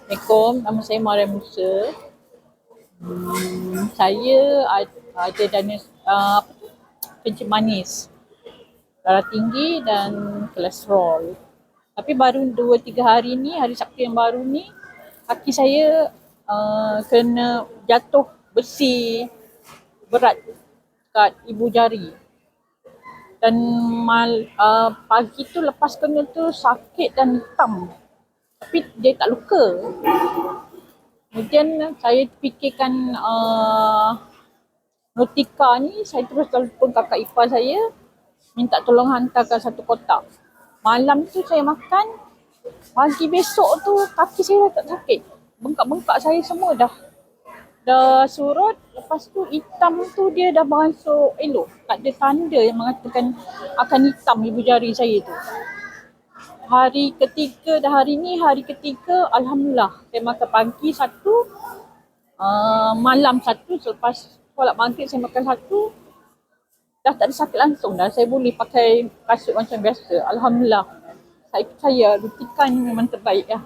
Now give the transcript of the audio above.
Assalamualaikum, nama saya Mariam Musa. Saya ada kencing manis, darah tinggi dan kolesterol. Tapi baru 2-3 hari ni, hari Sabtu yang baru ni, kaki saya kena jatuh besi berat kat ibu jari. Dan pagi tu lepas kena tu sakit dan hitam. Tapi dia tak luka. Kemudian saya fikirkan Notika ni, saya terus telefon kakak ipar saya, minta tolong hantarkan satu kotak. Malam tu saya makan, pagi besok tu kaki saya dah tak sakit. Bengkak-bengkak saya semua dah surut. Lepas tu hitam tu dia dah beransur elok. Tak ada tanda yang mengatakan akan hitam ibu jari saya tu. Hari ketiga, Alhamdulillah. Saya makan pagi satu, malam satu. Selepas solat maghrib saya makan satu. Dah tak ada sakit langsung dah. Saya boleh pakai kasut macam biasa. Alhamdulillah. Saya percaya rutikan memang terbaik lah.